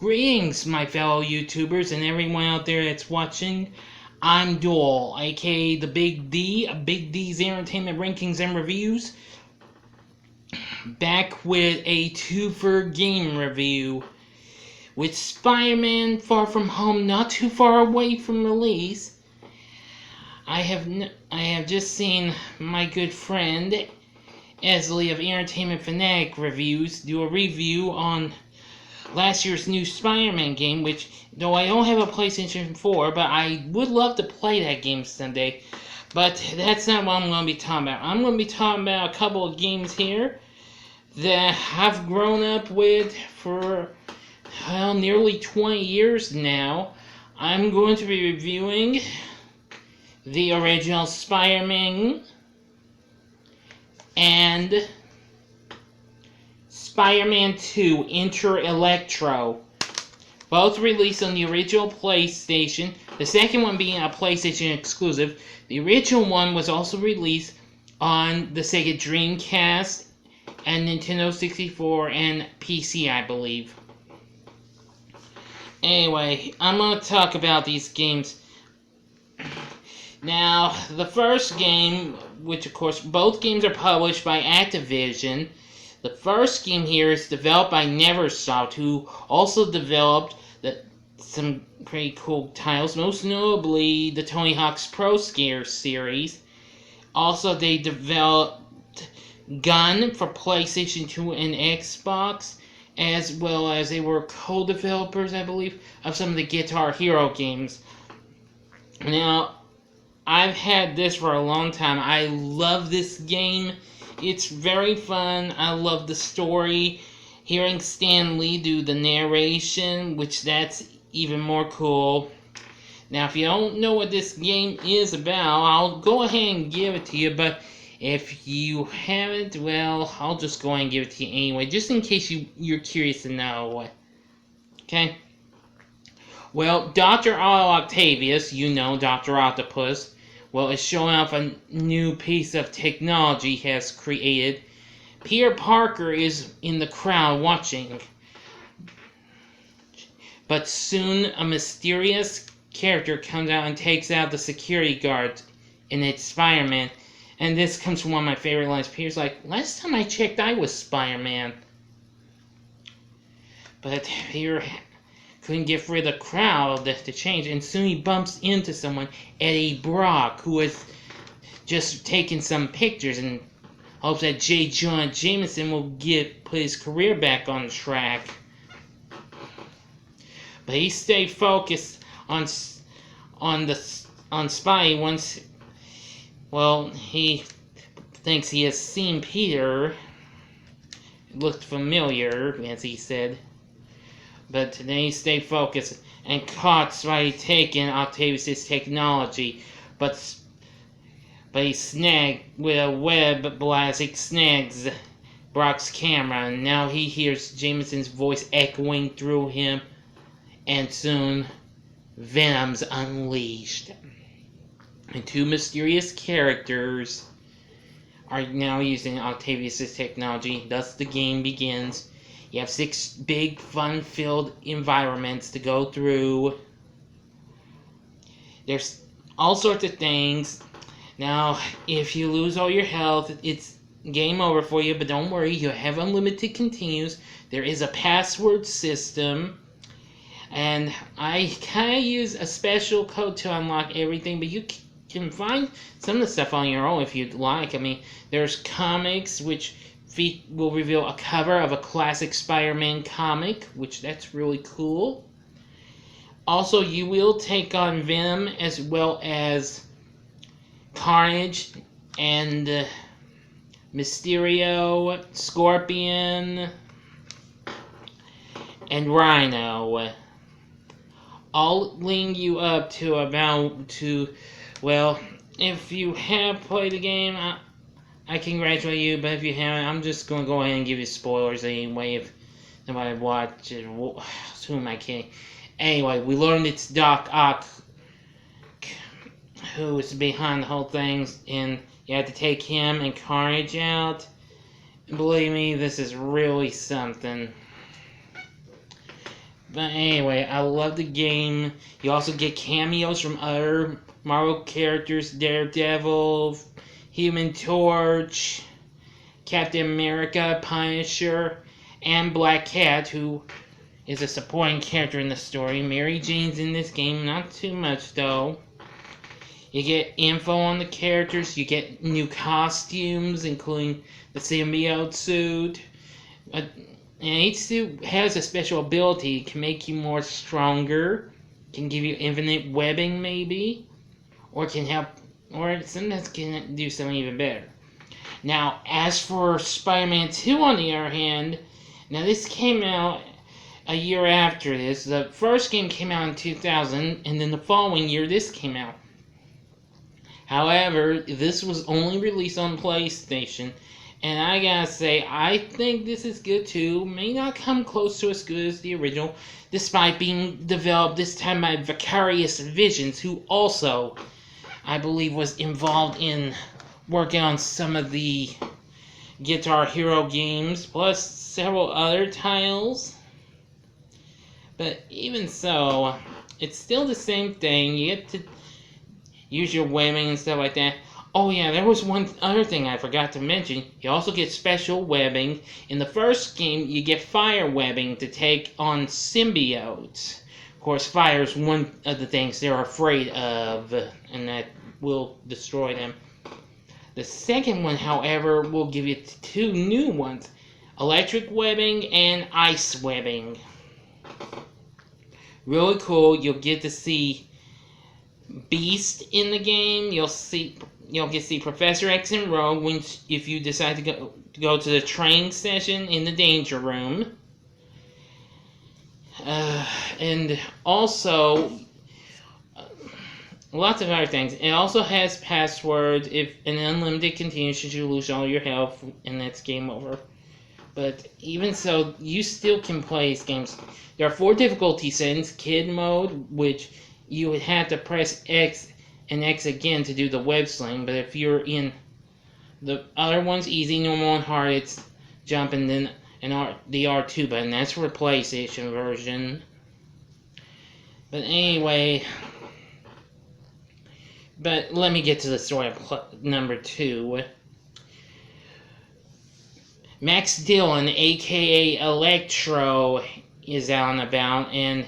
Greetings, my fellow YouTubers and everyone out there that's watching. I'm Duel, aka the Big D, Big D's Entertainment Rankings and Reviews, back with a Two-Fer game review with Spider-Man Far From Home not too far away from release. I have just seen my good friend Esley of Entertainment Fanatic Reviews do a review on last year's new Spider-Man game, which, though I don't have a PlayStation 4, but I would love to play that game someday. But that's not what I'm going to be talking about. I'm going to be talking about a couple of games here that I've grown up with for, well, nearly 20 years now. I'm going to be reviewing the original Spider-Man and Spider-Man 2 Enter Electro. Both released on the original PlayStation, the second one being a PlayStation exclusive. The original one was also released on the Sega Dreamcast and Nintendo 64 and PC, I believe. Anyway, I'm going to talk about these games. Now, the first game, which of course both games are published by Activision. The first game here is developed by Neversoft, who also developed some pretty cool titles, most notably the Tony Hawk's Pro Skater series. Also, they developed Gun for PlayStation 2 and Xbox, as well as they were co-developers, I believe, of some of the Guitar Hero games. Now, I've had this for a long time. I love this game. It's very fun. I love the story. Hearing Stan Lee do the narration, which that's even more cool. Now, if you don't know what this game is about, I'll go ahead and give it to you, but if you haven't, well, I'll just go ahead and give it to you anyway, just in case you're curious to know. Okay? Well, Dr. Otto Octavius, you know, Dr. Octopus, well, is showing off a new piece of technology he has created. Peter Parker is in the crowd watching. But soon a mysterious character comes out and takes out the security guards, and it's Spider-Man. And this comes from one of my favorite lines. Peter's like, last time I checked, I was Spider-Man. But Peter couldn't get rid of the crowd to change, and soon he bumps into someone, Eddie Brock, who has just taken some pictures and hopes that J. Jonah Jameson will put his career back on track. But he stayed focused on Spidey once. Well, he thinks he has seen Peter. It looked familiar, as he said. But then he stayed focused and caught Spidey taking Octavius' technology. But he snagged with a web blast. It snags Brock's camera, and now he hears Jameson's voice echoing through him. And soon, Venom's unleashed. And two mysterious characters are now using Octavius' technology. Thus the game begins. You have 6 big, fun-filled environments to go through. There's all sorts of things. Now, if you lose all your health, it's game over for you, but don't worry, you have unlimited continues. There is a password system. And I kind of use a special code to unlock everything, but you can find some of the stuff on your own if you'd like. I mean, there's comics, which will reveal a cover of a classic Spider-Man comic, which that's really cool. Also, you will take on Venom as well as Carnage and Mysterio, Scorpion, and Rhino. All leading you up to well, if you have played the game, I congratulate you, but if you haven't, I'm just going to go ahead and give you spoilers anyway. If nobody watched it, who am I kidding? Anyway, we learned it's Doc Ock who is behind the whole thing, and you have to take him and Carnage out. And believe me, this is really something. But anyway, I love the game. You also get cameos from other Marvel characters: Daredevil, Human Torch, Captain America, Punisher, and Black Cat, who is a supporting character in the story. Mary Jane's in this game, not too much though. You get info on the characters, you get new costumes, including the symbiote suit. And each suit has a special ability. It can make you more stronger, can give you infinite webbing maybe, or can help, or sometimes can do something even better. Now, as for Spider-Man 2 on the other hand, now this came out a year after this. The first game came out in 2000, and then the following year this came out. However, this was only released on PlayStation, and I gotta say, I think this is good too. May not come close to as good as the original, despite being developed this time by Vicarious Visions, who also, I believe, was involved in working on some of the Guitar Hero games, plus several other titles. But even so, it's still the same thing. You get to use your webbing and stuff like that. Oh yeah, there was one other thing I forgot to mention. You also get special webbing. In the first game, you get fire webbing to take on symbiotes. Of course, fire is one of the things they're afraid of, and that will destroy them. The second one, however, will give you two new ones: electric webbing and ice webbing. Really cool. You'll get to see Beast in the game. You'll get to see Professor X and Rogue if you decide to go to the training session in the Danger Room. And also lots of other things. It also has passwords if an unlimited continues should you lose all your health, and that's game over. But even so, you still can play these games. There are 4 difficulty settings: Kid Mode, which you would have to press X and X again to do the web sling, but if you're in the other ones, easy, normal, and hard, it's jump and then the R2 button. That's for the PlayStation version. But anyway, but let me get to the story of number 2. Max Dillon, aka Electro, is out and about, and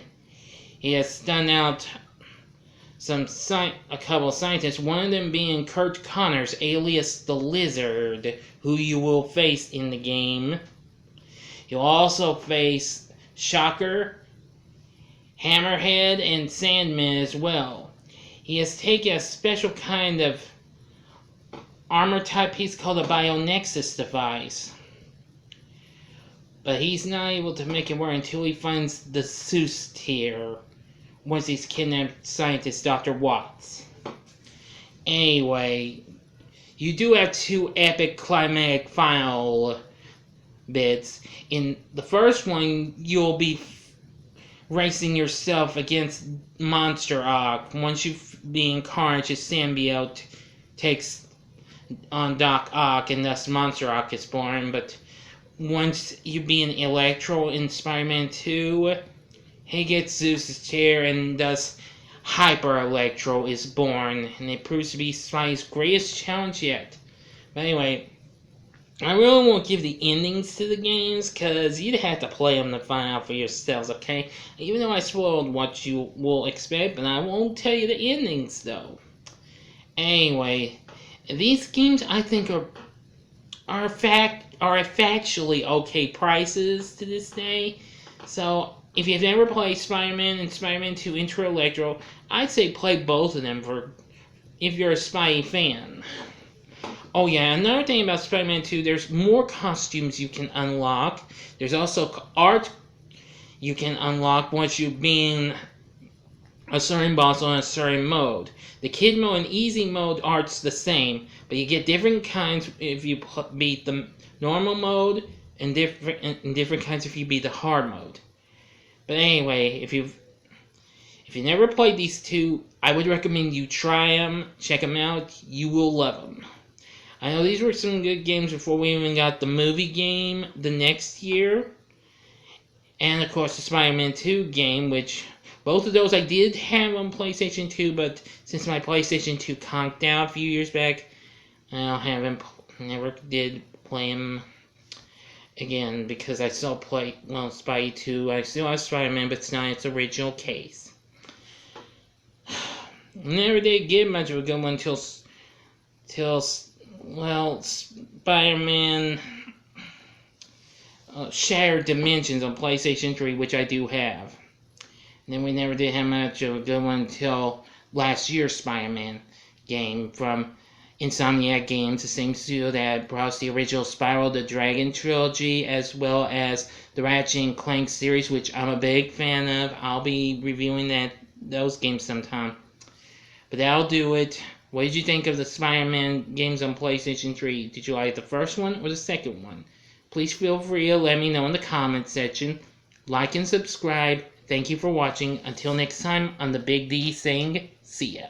he has stunned out a couple of scientists, one of them being Kurt Connors, alias the Lizard, who you will face in the game. You'll also face Shocker, Hammerhead, and Sandman as well. He has taken a special kind of armor type piece called a Bionexus device, but he's not able to make it work until he finds the Zeus tier, once he's kidnapped scientist Dr. Watts. Anyway, you do have 2 epic climatic final bits. In the first one, you'll be racing yourself against Monster Ock. Once you being Carnage's symbiote takes on Doc Ock, and thus Monster Ock is born. But once you be an Electro in Spider-Man 2, he gets Zeus's chair, and thus Hyper Electro is born, and it proves to be Spidey's greatest challenge yet. But anyway, I really won't give the endings to the games, because you'd have to play them to find out for yourselves, okay? Even though I spoiled what you will expect, but I won't tell you the endings, though. Anyway, these games, I think, are factually okay prices to this day. So, if you've never played Spider-Man and Spider-Man 2 Intro Electro, I'd say play both of them if you're a Spidey fan. Oh yeah, another thing about Spider-Man 2, there's more costumes you can unlock. There's also art you can unlock once you beat a certain boss on a certain mode. The Kid Mode and Easy Mode art's the same, but you get different kinds if you beat the normal mode, and different kinds if you beat the hard mode. But anyway, if you never played these 2, I would recommend you try them, check them out. You will love them. I know these were some good games before we even got the movie game the next year. And of course the Spider-Man 2 game, which both of those I did have on PlayStation 2, but since my PlayStation 2 conked out a few years back, never did play them again because I still play, well, Spidey 2, I still have Spider-Man, but it's not its original case. Never did get much of a good one till well, Spider-Man Shattered Dimensions on PlayStation 3, which I do have. And then we never did have much of a good one until last year's Spider-Man game from Insomniac Games, the same studio that brought us the original Spyro the Dragon trilogy, as well as the Ratchet and Clank series, which I'm a big fan of. I'll be reviewing those games sometime. But that'll do it. What did you think of the Spider-Man games on PlayStation 3? Did you like the first one or the second one? Please feel free to let me know in the comments section. Like and subscribe. Thank you for watching. Until next time, I'm the Big D saying, see ya.